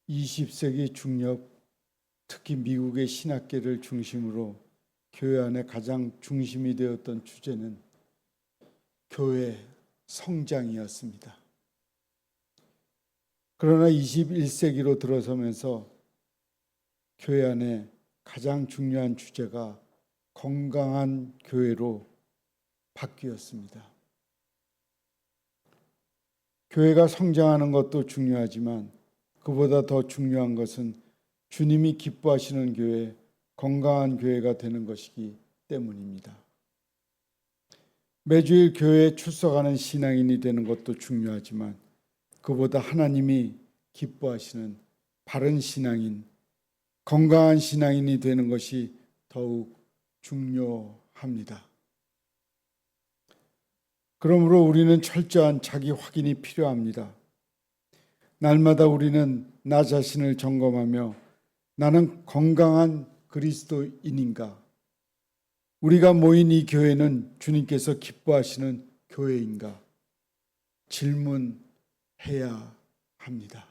20세기 중엽, 특히 미국의 신학계를 중심으로 교회 안에 가장 중심이 되었던 주제는 교회 성장이었습니다. 그러나 21세기로 들어서면서 교회 안에 가장 중요한 주제가 건강한 교회로 바뀌었습니다. 교회가 성장하는 것도 중요하지만 그보다 더 중요한 것은 주님이 기뻐하시는 교회, 건강한 교회가 되는 것이기 때문입니다. 매주일 교회에 출석하는 신앙인이 되는 것도 중요하지만 그보다 하나님이 기뻐하시는 바른 신앙인, 건강한 신앙인이 되는 것이 더욱 중요합니다. 그러므로 우리는 철저한 자기 확인이 필요합니다. 날마다 우리는 나 자신을 점검하며 나는 건강한 그리스도인인가? 우리가 모인 이 교회는 주님께서 기뻐하시는 교회인가? 질문해야 합니다.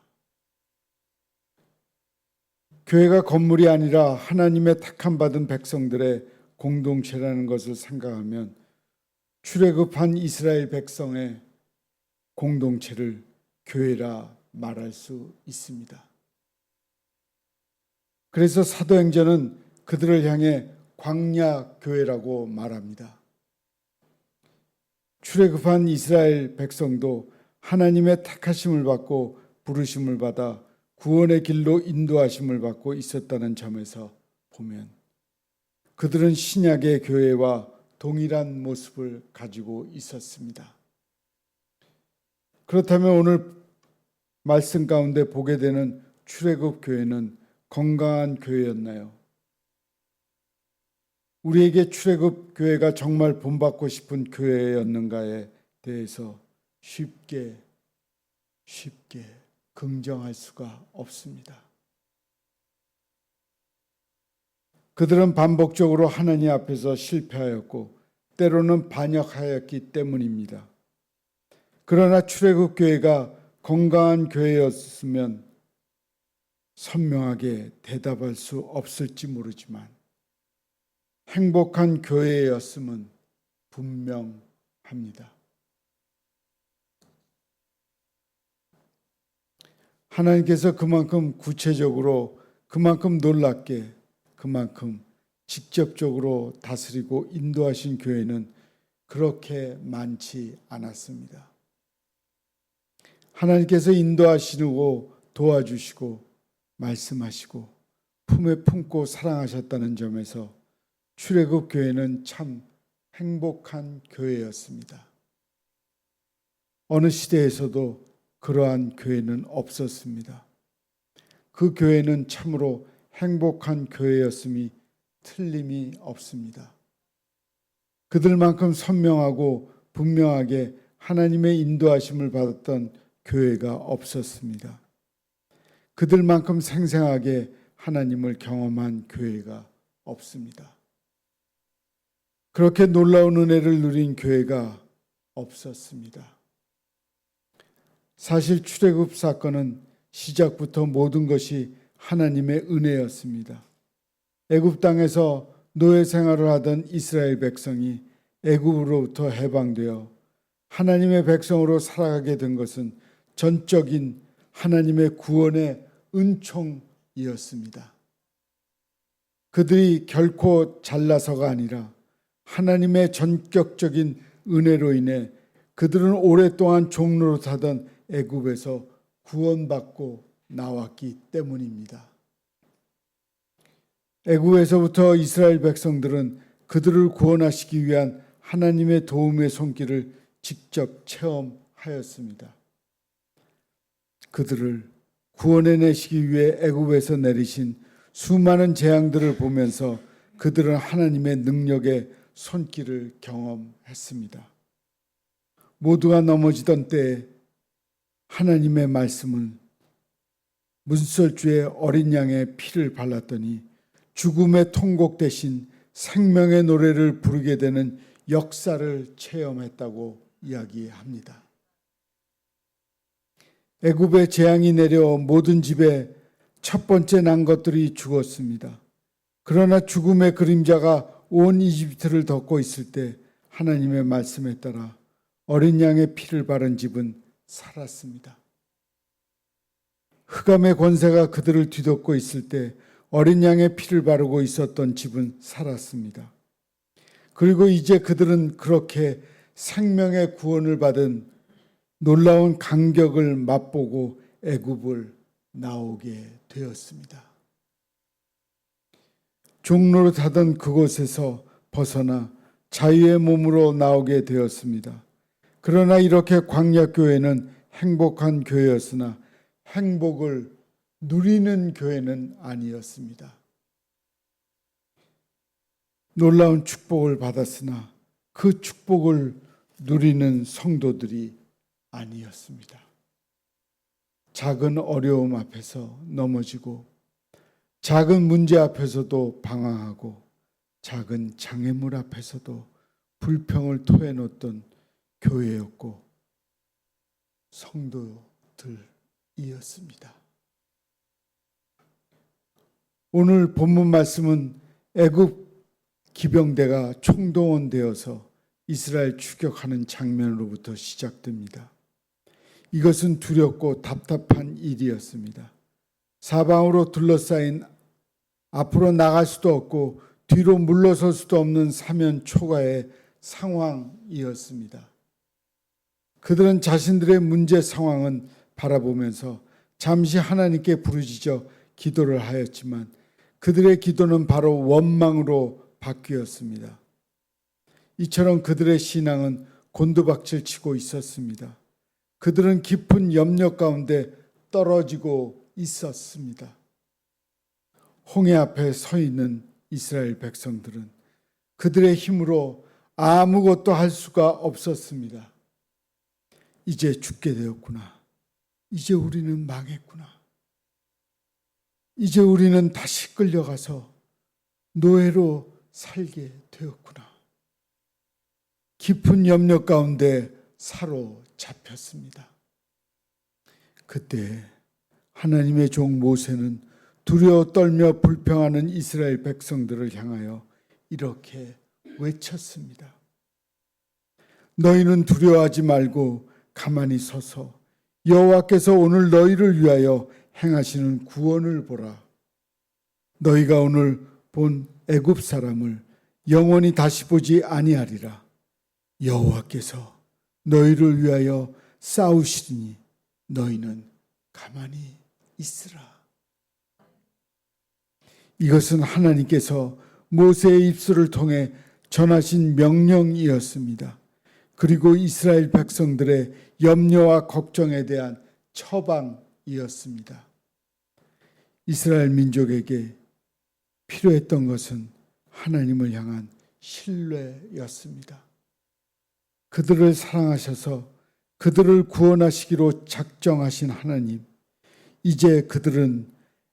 교회가 건물이 아니라 하나님의 택함 받은 백성들의 공동체라는 것을 생각하면 출애굽한 이스라엘 백성의 공동체를 교회라 말할 수 있습니다. 그래서 사도행전은 그들을 향해 광야 교회라고 말합니다. 출애굽한 이스라엘 백성도 하나님의 택하심을 받고 부르심을 받아 구원의 길로 인도하심을 받고 있었다는 점에서 보면 그들은 신약의 교회와 동일한 모습을 가지고 있었습니다. 그렇다면 오늘 말씀 가운데 보게 되는 출애굽 교회는 건강한 교회였나요? 우리에게 출애굽 교회가 정말 본받고 싶은 교회였는가에 대해서 쉽게 긍정할 수가 없습니다. 그들은 반복적으로 하나님 앞에서 실패하였고 때로는 반역하였기 때문입니다. 그러나 출애굽 교회가 건강한 교회였으면 선명하게 대답할 수 없을지 모르지만 행복한 교회였음은 분명합니다. 하나님께서 그만큼 구체적으로, 그만큼 놀랍게, 그만큼 직접적으로 다스리고 인도하신 교회는 그렇게 많지 않았습니다. 하나님께서 인도하시고 도와주시고 말씀하시고 품에 품고 사랑하셨다는 점에서 출애굽 교회는 참 행복한 교회였습니다. 어느 시대에서도 그러한 교회는 없었습니다. 그 교회는 참으로 행복한 교회였음이 틀림이 없습니다. 그들만큼 선명하고 분명하게 하나님의 인도하심을 받았던 교회가 없었습니다. 그들만큼 생생하게 하나님을 경험한 교회가 없습니다. 그렇게 놀라운 은혜를 누린 교회가 없었습니다. 사실 출애굽 사건은 시작부터 모든 것이 하나님의 은혜였습니다. 애굽 땅에서 노예 생활을 하던 이스라엘 백성이 애굽으로부터 해방되어 하나님의 백성으로 살아가게 된 것은 전적인 하나님의 구원의 은총이었습니다. 그들이 결코 잘나서가 아니라 하나님의 전격적인 은혜로 인해 그들은 오랫동안 종로로 타던 애굽에서 구원받고 나왔기 때문입니다. 애굽에서부터 이스라엘 백성들은 그들을 구원하시기 위한 하나님의 도움의 손길을 직접 체험하였습니다. 그들을 구원해내시기 위해 애굽에서 내리신 수많은 재앙들을 보면서 그들은 하나님의 능력의 손길을 경험했습니다. 모두가 넘어지던 때에 하나님의 말씀은 문설주에 어린 양의 피를 발랐더니 죽음의 통곡 대신 생명의 노래를 부르게 되는 역사를 체험했다고 이야기합니다. 애굽에 재앙이 내려 모든 집에 첫 번째 난 것들이 죽었습니다. 그러나 죽음의 그림자가 온 이집트를 덮고 있을 때 하나님의 말씀에 따라 어린 양의 피를 바른 집은 살았습니다. 흑암의 권세가 그들을 뒤덮고 있을 때 어린 양의 피를 바르고 있었던 집은 살았습니다. 그리고 이제 그들은 그렇게 생명의 구원을 받은 놀라운 감격을 맛보고 애굽을 나오게 되었습니다. 종노릇하던 그곳에서 벗어나 자유의 몸으로 나오게 되었습니다. 그러나 이렇게 광야교회는 행복한 교회였으나 행복을 누리는 교회는 아니었습니다. 놀라운 축복을 받았으나 그 축복을 누리는 성도들이 아니었습니다. 작은 어려움 앞에서 넘어지고 작은 문제 앞에서도 방황하고 작은 장애물 앞에서도 불평을 토해놓던 교회였고 성도들이었습니다. 오늘 본문 말씀은 애굽 기병대가 총동원되어서 이스라엘 추격하는 장면으로부터 시작됩니다. 이것은 두렵고 답답한 일이었습니다. 사방으로 둘러싸인 앞으로 나갈 수도 없고 뒤로 물러설 수도 없는 사면 초가의 상황이었습니다. 그들은 자신들의 문제 상황은 바라보면서 잠시 하나님께 부르짖어 기도를 하였지만 그들의 기도는 바로 원망으로 바뀌었습니다. 이처럼 그들의 신앙은 곤두박질 치고 있었습니다. 그들은 깊은 염려 가운데 떨어지고 있었습니다. 홍해 앞에 서 있는 이스라엘 백성들은 그들의 힘으로 아무것도 할 수가 없었습니다. 이제 죽게 되었구나. 이제 우리는 망했구나. 이제 우리는 다시 끌려가서 노예로 살게 되었구나. 깊은 염려 가운데 사로잡혔습니다. 그때 하나님의 종 모세는 두려워 떨며 불평하는 이스라엘 백성들을 향하여 이렇게 외쳤습니다. 너희는 두려워하지 말고 가만히 서서 여호와께서 오늘 너희를 위하여 행하시는 구원을 보라. 너희가 오늘 본 애굽 사람을 영원히 다시 보지 아니하리라. 여호와께서 너희를 위하여 싸우시니 너희는 가만히 있으라. 이것은 하나님께서 모세의 입술을 통해 전하신 명령이었습니다. 그리고 이스라엘 백성들의 염려와 걱정에 대한 처방이었습니다. 이스라엘 민족에게 필요했던 것은 하나님을 향한 신뢰였습니다. 그들을 사랑하셔서 그들을 구원하시기로 작정하신 하나님, 이제 그들은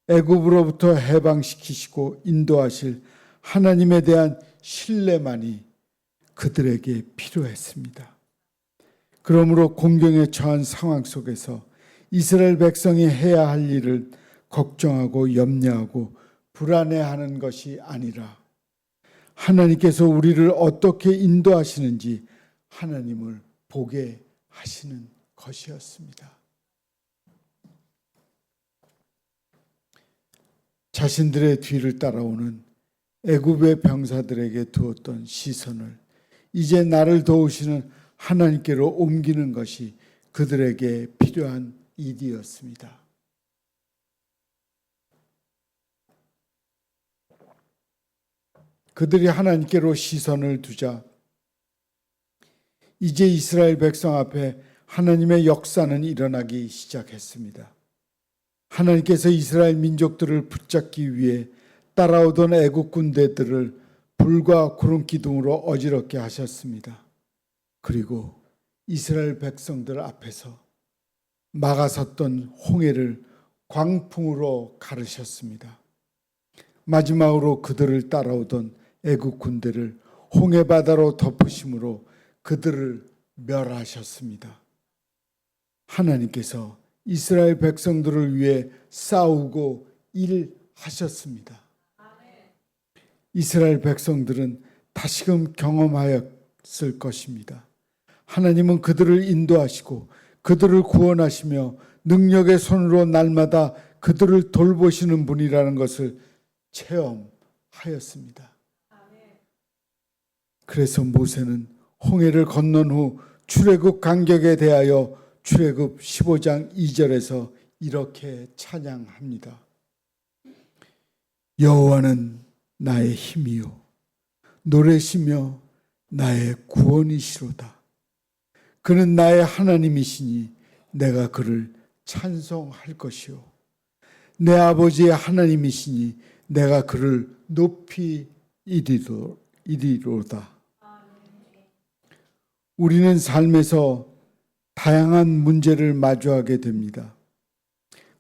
애굽으로부터 해방시키시고 인도하실 하나님에 대한 신뢰만이 그들에게 필요했습니다. 그러므로 공경에 처한 상황 속에서 이스라엘 백성이 해야 할 일을 걱정하고 염려하고 불안해하는 것이 아니라 하나님께서 우리를 어떻게 인도하시는지 하나님을 보게 하시는 것이었습니다. 자신들의 뒤를 따라오는 애굽의 병사들에게 두었던 시선을 이제 나를 도우시는 하나님께로 옮기는 것이 그들에게 필요한 일이었습니다. 그들이 하나님께로 시선을 두자 이제 이스라엘 백성 앞에 하나님의 역사는 일어나기 시작했습니다. 하나님께서 이스라엘 민족들을 붙잡기 위해 따라오던 애국 군대들을 불과 구름 기둥으로 어지럽게 하셨습니다. 그리고 이스라엘 백성들 앞에서 막아섰던 홍해를 광풍으로 가르셨습니다. 마지막으로 그들을 따라오던 애국 군대를 홍해 바다로 덮으심으로 그들을 멸하셨습니다. 하나님께서 이스라엘 백성들을 위해 싸우고 일하셨습니다. 이스라엘 백성들은 다시금 경험하였을 것입니다. 하나님은 그들을 인도하시고 그들을 구원하시며 능력의 손으로 날마다 그들을 돌보시는 분이라는 것을 체험하였습니다. 그래서 모세는 홍해를 건넌 후 출애굽 간격에 대하여 출애굽 15장 2절에서 이렇게 찬양합니다. 여호와는 나의 힘이요 노래시며 나의 구원이시로다. 그는 나의 하나님이시니 내가 그를 찬송할 것이요 내 아버지의 하나님이시니 내가 그를 높이 이리로다. 우리는 삶에서 다양한 문제를 마주하게 됩니다.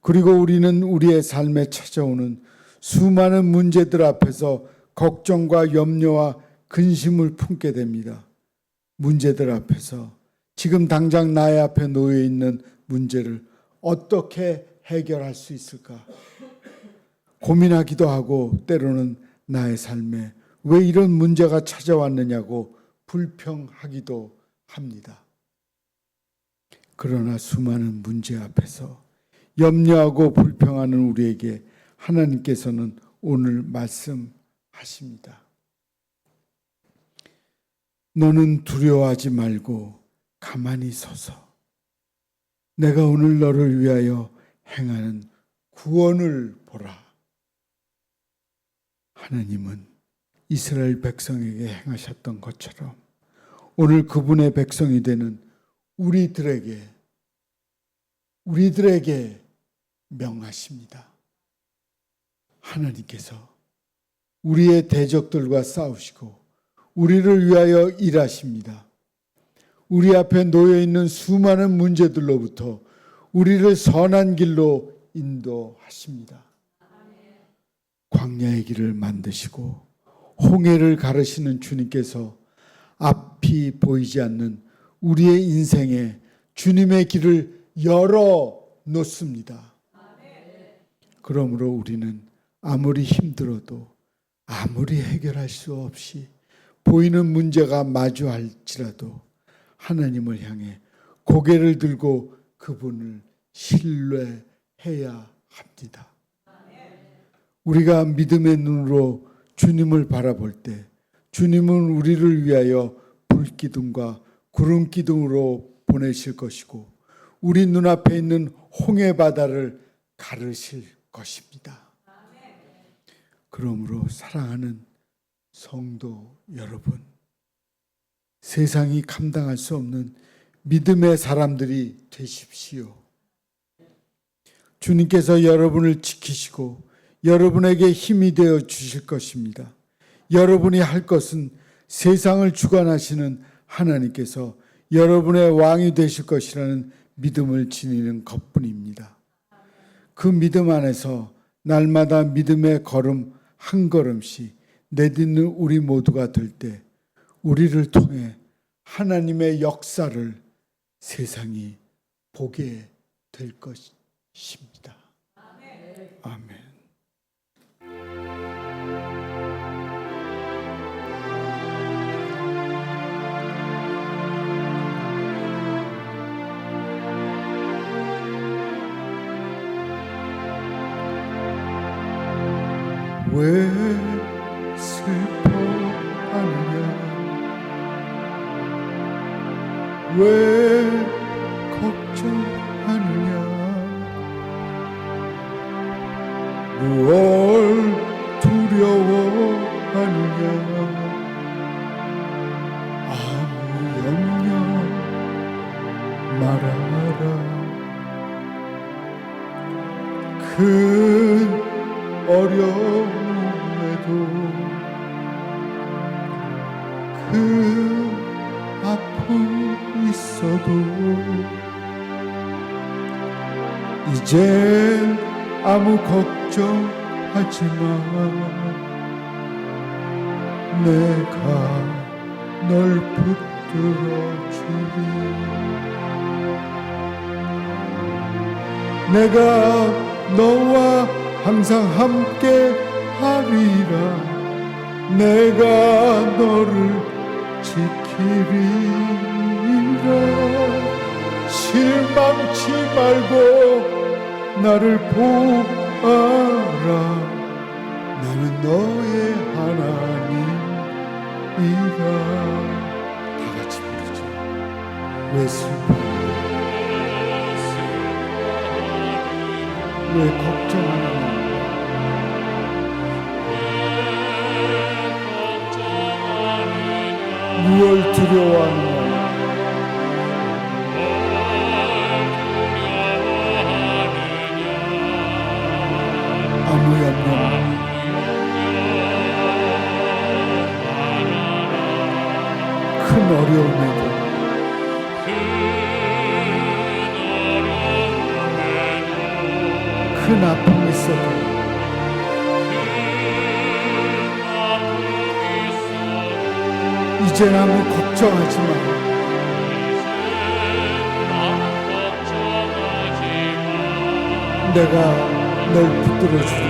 그리고 우리는 우리의 삶에 찾아오는 수많은 문제들 앞에서 걱정과 염려와 근심을 품게 됩니다. 문제들 앞에서 지금 당장 나의 앞에 놓여 있는 문제를 어떻게 해결할 수 있을까? 고민하기도 하고 때로는 나의 삶에 왜 이런 문제가 찾아왔느냐고 불평하기도 합니다. 그러나 수많은 문제 앞에서 염려하고 불평하는 우리에게 하나님께서는 오늘 말씀하십니다. 너는 두려워하지 말고 가만히 서서 내가 오늘 너를 위하여 행하는 구원을 보라. 하나님은 이스라엘 백성에게 행하셨던 것처럼 오늘 그분의 백성이 되는 우리들에게 명하십니다. 하나님께서 우리의 대적들과 싸우시고 우리를 위하여 일하십니다. 우리 앞에 놓여 있는 수많은 문제들로부터 우리를 선한 길로 인도하십니다. 광야의 길을 만드시고 홍해를 가르시는 주님께서 앞이 보이지 않는 우리의 인생에 주님의 길을 열어 놓습니다. 그러므로 우리는 아무리 힘들어도 아무리 해결할 수 없이 보이는 문제가 마주할지라도 하나님을 향해 고개를 들고 그분을 신뢰해야 합니다. 우리가 믿음의 눈으로 주님을 바라볼 때 주님은 우리를 위하여 불기둥과 구름기둥으로 보내실 것이고 우리 눈앞에 있는 홍해 바다를 가르실 것입니다. 그러므로 사랑하는 성도 여러분, 세상이 감당할 수 없는 믿음의 사람들이 되십시오. 주님께서 여러분을 지키시고 여러분에게 힘이 되어 주실 것입니다. 여러분이 할 것은 세상을 주관하시는 하나님께서 여러분의 왕이 되실 것이라는 믿음을 지니는 것뿐입니다. 그 믿음 안에서 날마다 믿음의 걸음 한 걸음씩 내딛는 우리 모두가 될 때 우리를 통해 하나님의 역사를 세상이 보게 될 것입니다. 아멘. 왜 슬퍼하느냐 왜 걱정하느냐 무얼 두려워하느냐 아무 염려 말아라 큰 어려움에도 그 아픔 있어도 이제 아무 걱정하지 마 내가 널 붙들어 주리 내가 너와 항상 함께 하리라. 내가 너를 지키리라. 실망치 말고 나를 보아라. 나는 너의 하나님이라. 다 같이 부르죠. 왜 슬퍼하니? 왜 걱정하느냐? 무얼 두려워하느냐? 아무 염려 큰 어려움에도 큰 아픔이 있어도 이제 아무 걱정하지 마. 내가 널 붙들어 주리.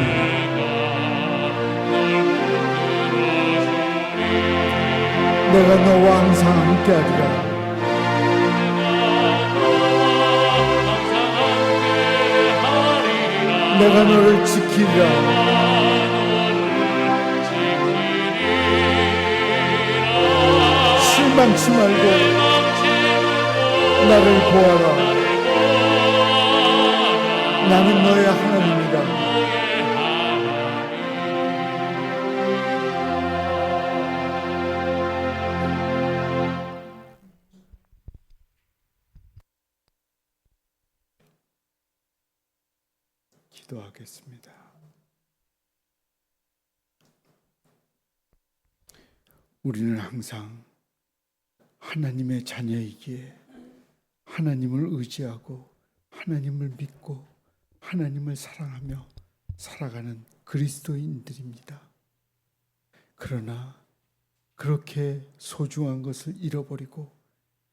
내가 너와 항상 함께하리라. 내가 너를 지키리라. 실망치 말고 나를 보아라. 나는 너의 하나님이다. 기도하겠습니다. 우리는 항상 하나님의 자녀이기에 하나님을 의지하고 하나님을 믿고 하나님을 사랑하며 살아가는 그리스도인들입니다. 그러나 그렇게 소중한 것을 잃어버리고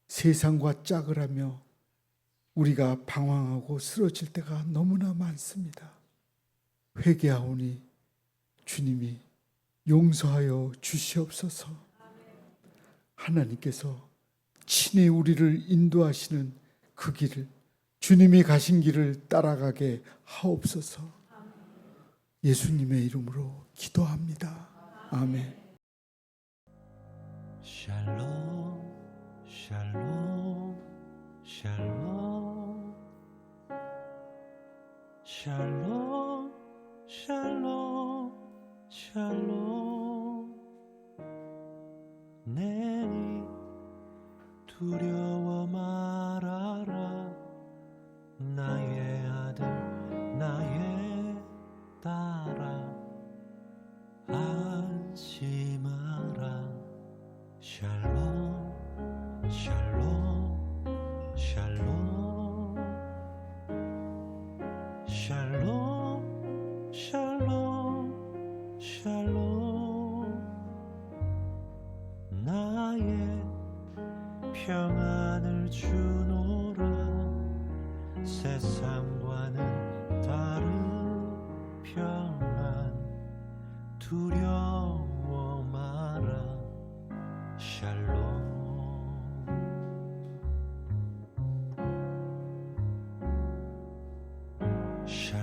세상과 짝을 하며 우리가 방황하고 쓰러질 때가 너무나 많습니다. 회개하오니 주님이 용서하여 주시옵소서. 하나님께서 친히 우리를 인도하시는 그 길을, 주님이 가신 길을 따라가게 하옵소서. 예수님의 이름으로 기도합니다. 아멘. 샬롬 샬롬 샬롬 샬롬 샬롬 샬롬 내니 두려워 말아라. 나의 아들 나의 딸아 안심하라. 샬롬 샬롬 샬롬 샬롬 샬롬 샬롬 나의 평안을 주노라. 세상과는 다른 평안 두려워 마라. 샬롬 샬롬